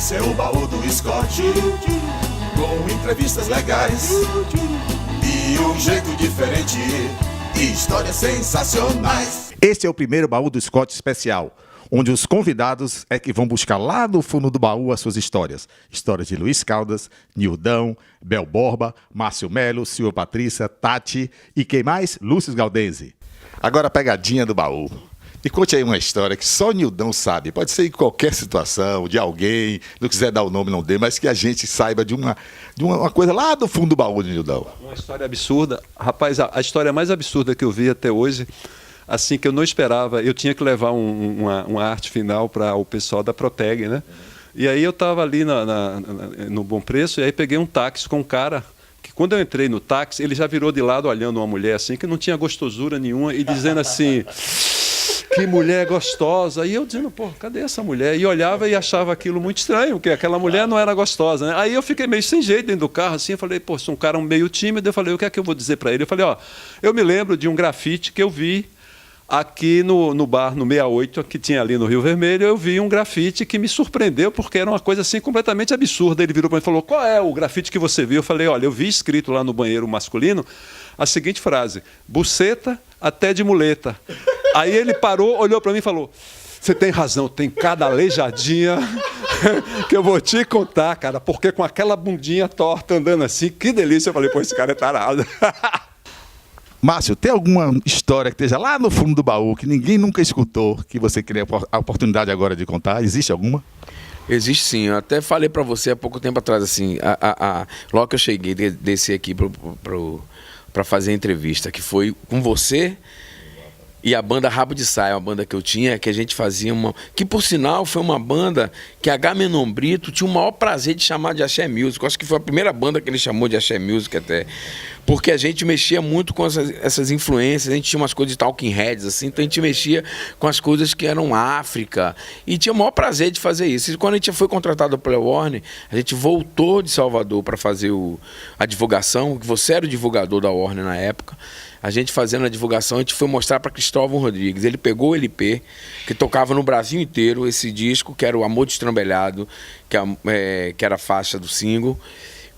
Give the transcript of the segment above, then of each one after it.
Esse é o baú do Scott, com entrevistas legais e um jeito diferente, e histórias sensacionais. Este é o primeiro baú do Scott especial, onde os convidados é que vão buscar lá no fundo do baú as suas histórias. Histórias de Luiz Caldas, Nildão, Bel Borba, Márcio Melo, Silvia Patrícia, Tati e quem mais? Lúcio Galdense. Agora a pegadinha do baú. E conte aí uma história que só o Nildão sabe. Pode ser em qualquer situação, de alguém, não quiser dar o nome, não dê, mas que a gente saiba de uma coisa lá do fundo do baú de Nildão. Uma história absurda. Rapaz, a história mais absurda que eu vi até hoje, assim, que eu não esperava, eu tinha que levar uma arte final para o pessoal da Proteg, né? E aí eu estava ali no Bom Preço, e aí peguei um táxi com um cara, que quando eu entrei no táxi, ele já virou de lado olhando uma mulher assim, que não tinha gostosura nenhuma, e dizendo assim... Que mulher gostosa. E eu dizendo, pô, cadê essa mulher? E olhava e achava aquilo muito estranho, porque aquela mulher não era gostosa, né? Aí eu fiquei meio sem jeito dentro do carro, assim, eu falei, pô, sou um cara meio tímido. Eu falei, o que é que eu vou dizer para ele? Eu falei, ó, eu me lembro de um grafite que eu vi aqui no bar, no 68, que tinha ali no Rio Vermelho, eu vi um grafite que me surpreendeu, porque era uma coisa assim completamente absurda. Ele virou para mim e falou, qual é o grafite que você viu? Eu falei, olha, eu vi escrito lá no banheiro masculino a seguinte frase, buceta até de muleta. Aí ele parou, olhou para mim e falou, você tem razão, tem cada aleijadinha que eu vou te contar, cara, porque com aquela bundinha torta andando assim, que delícia. Eu falei, pô, esse cara é tarado. Márcio, tem alguma história que esteja lá no fundo do baú, que ninguém nunca escutou, que você queria a oportunidade agora de contar? Existe alguma? Existe sim, eu até falei para você há pouco tempo atrás, assim, logo que eu cheguei, desci aqui para fazer a entrevista, que foi com você e a banda Rabo de Saia, uma banda que eu tinha, que a gente fazia que por sinal foi uma banda que Agamenon Brito tinha o maior prazer de chamar de Axé Music. Eu acho que foi a primeira banda que ele chamou de Axé Music até, porque a gente mexia muito com essas influências, a gente tinha umas coisas de Talking Heads, assim, então a gente mexia com as coisas que eram África, e tinha o maior prazer de fazer isso. E quando a gente foi contratado pela Warner, a gente voltou de Salvador para fazer a divulgação, que você era o divulgador da Warner na época. A gente fazendo a divulgação, a gente foi mostrar para Cristóvão Rodrigues. Ele pegou o LP, que tocava no Brasil inteiro, esse disco, que era o Amor Destrambelhado, que era a faixa do single.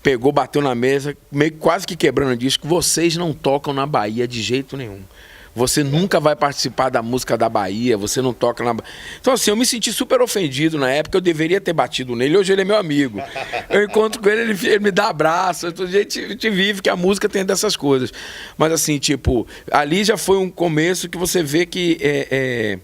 Pegou, bateu na mesa, meio quase que quebrando o disco. Vocês não tocam na Bahia de jeito nenhum. Você nunca vai participar da música da Bahia, você não toca na... Então, assim, eu me senti super ofendido na época, eu deveria ter batido nele. Hoje ele é meu amigo. Eu encontro com ele, ele me dá abraço. A gente vive que a música tem dessas coisas. Mas, assim, tipo, ali já foi um começo que você vê que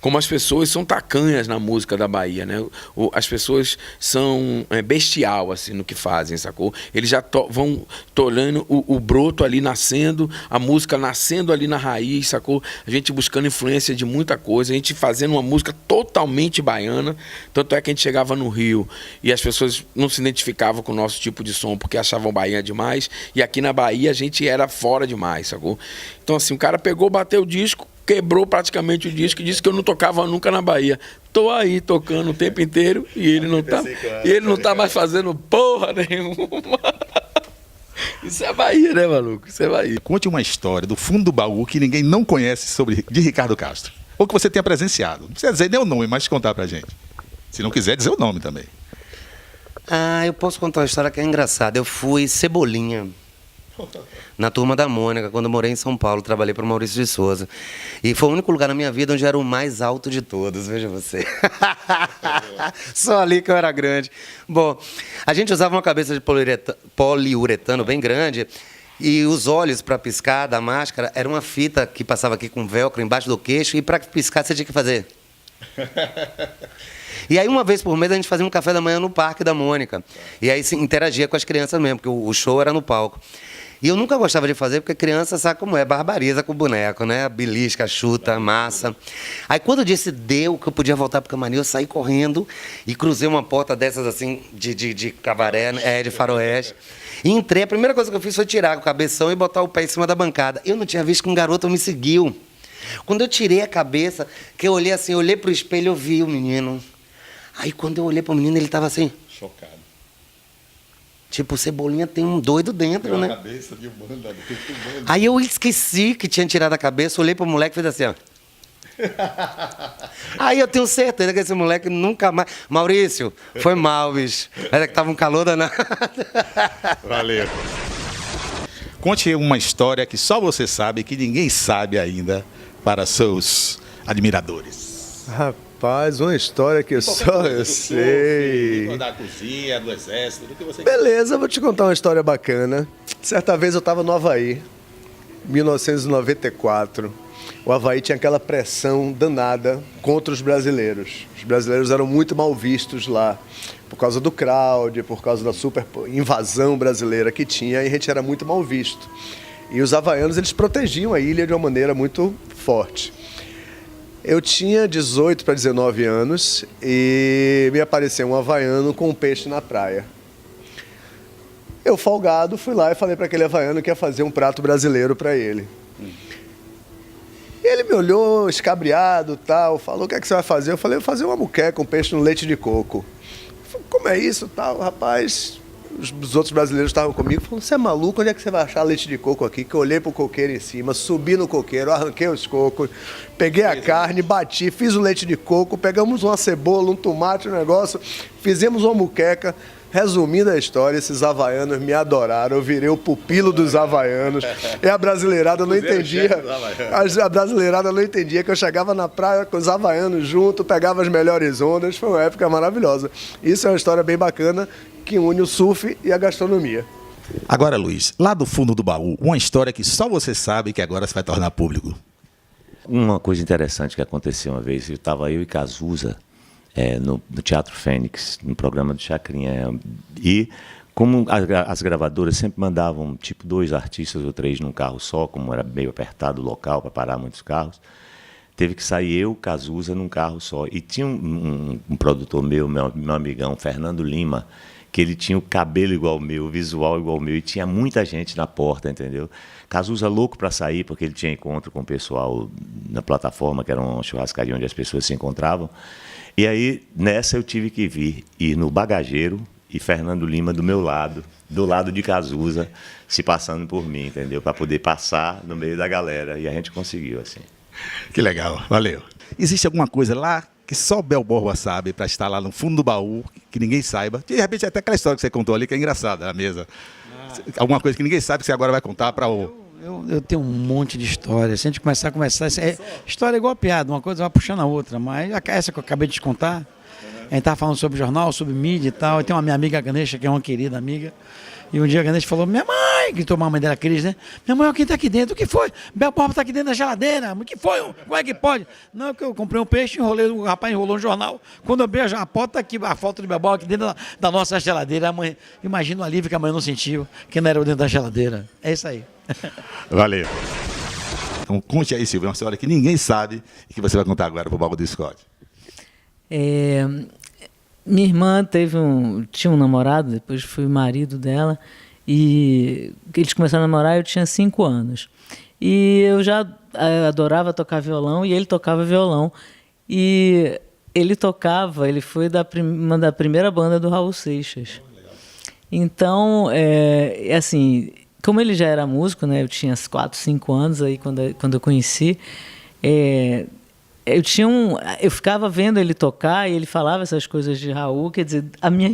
como as pessoas são tacanhas na música da Bahia, né? As pessoas são bestial, assim, no que fazem, sacou? Eles já vão tolhando o broto ali nascendo, a música nascendo ali na raiz, sacou? A gente buscando influência de muita coisa, a gente fazendo uma música totalmente baiana, tanto é que a gente chegava no Rio e as pessoas não se identificavam com o nosso tipo de som porque achavam Bahia demais, e aqui na Bahia a gente era fora demais, sacou? Então, assim, o cara pegou, bateu o disco, quebrou praticamente o disco e disse que eu não tocava nunca na Bahia. Tô aí tocando o tempo inteiro e ele não tá mais fazendo porra nenhuma. Isso é Bahia, né, maluco? Isso é Bahia. Conte uma história do fundo do baú que ninguém não conhece de Ricardo Castro. Ou que você tenha presenciado. Não precisa dizer nem o nome, mas contar pra gente. Se não quiser, dizer o nome também. Eu posso contar uma história que é engraçada. Eu fui Cebolinha na Turma da Mônica, quando eu morei em São Paulo, trabalhei para o Maurício de Souza. E foi o único lugar na minha vida onde eu era o mais alto de todos, veja você. Só ali que eu era grande. Bom, a gente usava uma cabeça de poliuretano bem grande, e os olhos para piscar da máscara era uma fita que passava aqui com velcro embaixo do queixo, e para piscar você tinha que fazer. E aí, uma vez por mês, a gente fazia um café da manhã no Parque da Mônica. E aí se interagia com as crianças mesmo, porque o show era no palco. E eu nunca gostava de fazer, porque criança sabe como é, barbariza com o boneco, né? Belisca, chuta, massa. Aí quando eu disse deu, que eu podia voltar pro camarim, eu saí correndo e cruzei uma porta dessas assim, de cabaré, de faroeste. E entrei, a primeira coisa que eu fiz foi tirar o cabeção e botar o pé em cima da bancada. Eu não tinha visto que um garoto me seguiu. Quando eu tirei a cabeça, que eu olhei assim, eu olhei pro espelho, eu vi o menino. Aí quando eu olhei pro menino, ele tava assim... Chocado. Tipo, o Cebolinha tem um doido dentro, né? Cabeça de banda. Aí eu esqueci que tinha tirado a cabeça, olhei pro moleque e fiz assim, ó. Aí eu tenho certeza que esse moleque nunca mais... Maurício, foi mal, bicho. Era que tava um calor danado. Valeu. Conte uma história que só você sabe, que ninguém sabe ainda, para seus admiradores. Rapaz, uma história que só eu sei. Da cozinha, do exército, do que você Beleza, eu vou te contar uma história bacana. Certa vez eu estava no Havaí, 1994. O Havaí tinha aquela pressão danada contra os brasileiros. Os brasileiros eram muito mal vistos lá, por causa do crowd, por causa da super invasão brasileira que tinha, e a gente era muito mal visto. E os havaianos, eles protegiam a ilha de uma maneira muito forte. Eu tinha 18 para 19 anos e me apareceu um havaiano com um peixe na praia. Eu, folgado, fui lá e falei para aquele havaiano que ia fazer um prato brasileiro para ele. Ele me olhou escabriado, tal, falou: o que é que você vai fazer? Eu falei: eu vou fazer uma muqueca com peixe no leite de coco. Eu falei: como é isso, tal, rapaz? Os outros brasileiros estavam comigo, falaram: você é maluco? Onde é que você vai achar leite de coco aqui? Que eu olhei pro coqueiro em cima, subi no coqueiro, arranquei os cocos, peguei a carne, bati, fiz o leite de coco, pegamos uma cebola, um tomate, um negócio, fizemos uma muqueca. Resumindo a história, esses havaianos me adoraram, eu virei o pupilo dos havaianos. E a brasileirada não entendia. A brasileirada não entendia que eu chegava na praia com os havaianos junto, pegava as melhores ondas, foi uma época maravilhosa. Isso é uma história bem bacana que une o surf e a gastronomia. Agora, Luiz, lá do fundo do baú, uma história que só você sabe que agora se vai tornar público. Uma coisa interessante que aconteceu uma vez, estava eu e Cazuza no Teatro Fênix, no programa do Chacrinha, e como as gravadoras sempre mandavam tipo 2 artistas ou 3 num carro só, como era meio apertado o local para parar muitos carros, teve que sair eu, Cazuza, num carro só. E tinha um produtor meu amigão, Fernando Lima, que ele tinha o cabelo igual ao meu, o visual igual ao meu, e tinha muita gente na porta, entendeu? Cazuza louco para sair, porque ele tinha encontro com o pessoal na plataforma, que era uma churrascaria onde as pessoas se encontravam. E aí, nessa eu tive que ir no bagageiro e Fernando Lima do meu lado, do lado de Cazuza, se passando por mim, entendeu? Para poder passar no meio da galera. E a gente conseguiu, assim. Que legal, valeu. Existe alguma coisa lá que só o Bel Borba sabe, para estar lá no fundo do baú, que ninguém saiba? De repente, até aquela história que você contou ali, que é engraçada, na mesa. Alguma coisa que ninguém sabe, que você agora vai contar para o... Eu tenho um monte de história. Se a gente começar a conversar... história é igual a piada, uma coisa vai puxando a outra. Mas essa que eu acabei de te contar, a gente estava falando sobre jornal, sobre mídia e tal. E tem uma minha amiga Ganesha, que é uma querida amiga. E um dia a Ganesha falou: minha mãe, gritou a mãe dela, Cris, né? Minha mãe, quem está aqui dentro? O que foi? Bel Borba está aqui dentro da geladeira. O que foi? Como é que pode? Não, que eu comprei um peixe, enrolei, o rapaz enrolou um jornal. Quando eu abri a porta, tá aqui a foto do Bel Borba aqui dentro da nossa geladeira. A mãe, imagina o alívio que a mãe não sentiu, que não era dentro da geladeira. É isso aí. Valeu. Então conte aí, Silvio, uma história que ninguém sabe e que você vai contar agora para o Baú do Scott. Minha irmã tinha um namorado, depois fui marido dela, e eles começaram a namorar, eu tinha 5 anos. E eu já adorava tocar violão, e ele tocava violão. E ele foi uma da primeira banda do Raul Seixas. Então, assim, como ele já era músico, né, eu tinha 4, 5 anos aí quando eu conheci, eu ficava vendo ele tocar e ele falava essas coisas de Raul, quer dizer, a minha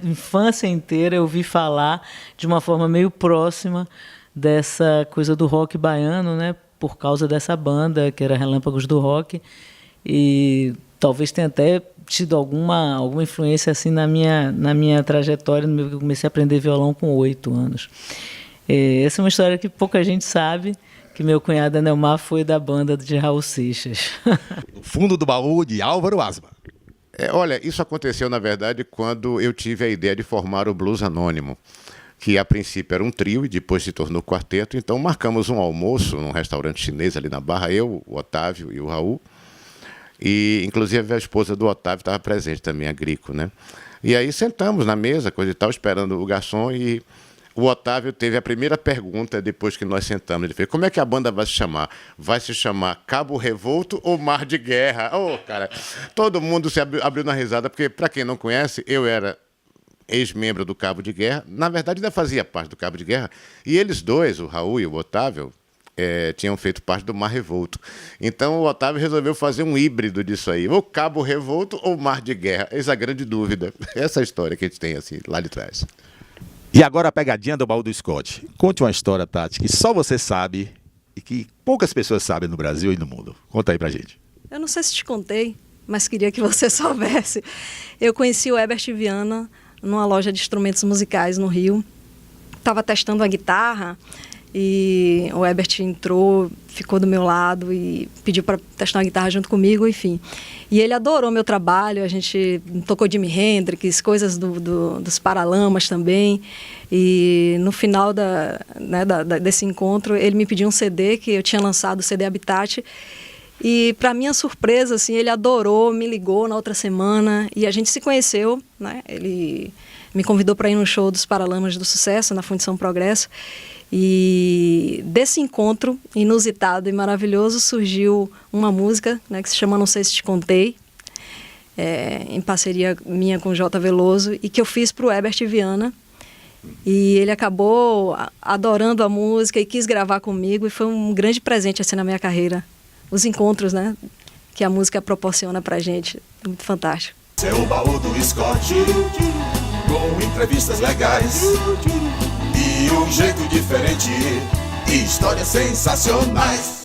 infância inteira eu vi falar de uma forma meio próxima dessa coisa do rock baiano, né, por causa dessa banda que era Relâmpagos do Rock, e talvez tenha até tido alguma influência assim na minha trajetória. Eu comecei a aprender violão com 8 anos. Essa é uma história que pouca gente sabe, que meu cunhado Anelmar foi da banda de Raul Seixas. O fundo do baú de Álvaro Asma. Olha, isso aconteceu, na verdade, quando eu tive a ideia de formar o Blues Anônimo, que a princípio era um trio e depois se tornou quarteto. Então marcamos um almoço num restaurante chinês ali na Barra, eu, o Otávio e o Raul. E, inclusive, a esposa do Otávio estava presente também, a Grico, né? E aí sentamos na mesa, coisa e tal, esperando o garçom, e o Otávio teve a primeira pergunta depois que nós sentamos. Ele fez: como é que a banda vai se chamar? Vai se chamar Cabo Revolto ou Mar de Guerra? Cara, todo mundo se abriu na risada, porque, para quem não conhece, eu era ex-membro do Cabo de Guerra. Na verdade, ainda fazia parte do Cabo de Guerra. E eles dois, o Raul e o Otávio, tinham feito parte do Mar Revolto. Então o Otávio resolveu fazer um híbrido disso aí, ou Cabo Revolto ou Mar de Guerra. Essa é a grande dúvida. Essa é a história que a gente tem assim, lá de trás. E agora a pegadinha do baú do Scott. Conte uma história, Tati, que só você sabe e que poucas pessoas sabem no Brasil e no mundo. Conta aí pra gente. Eu não sei se te contei, mas queria que você soubesse. Eu conheci o Herbert Viana numa loja de instrumentos musicais no Rio. Estava testando a guitarra e o Herbert entrou, ficou do meu lado e pediu para testar uma guitarra junto comigo, enfim. E ele adorou meu trabalho, a gente tocou Jimi Hendrix, coisas dos Paralamas também. E no final desse encontro, ele me pediu um CD, que eu tinha lançado, o CD Habitat. E, para minha surpresa, assim, ele adorou, me ligou na outra semana e a gente se conheceu, né? Ele me convidou para ir no show dos Paralamas do Sucesso, na Fundição Progresso. E desse encontro inusitado e maravilhoso surgiu uma música, né, que se chama Não Sei Se Te Contei, em parceria minha com o J. Veloso, e que eu fiz para o Herbert Viana. E ele acabou adorando a música e quis gravar comigo, e foi um grande presente assim na minha carreira. Os encontros, né, que a música proporciona pra gente, é muito fantástico. Seu baú do Scott, com entrevistas legais e um jeito diferente, histórias sensacionais.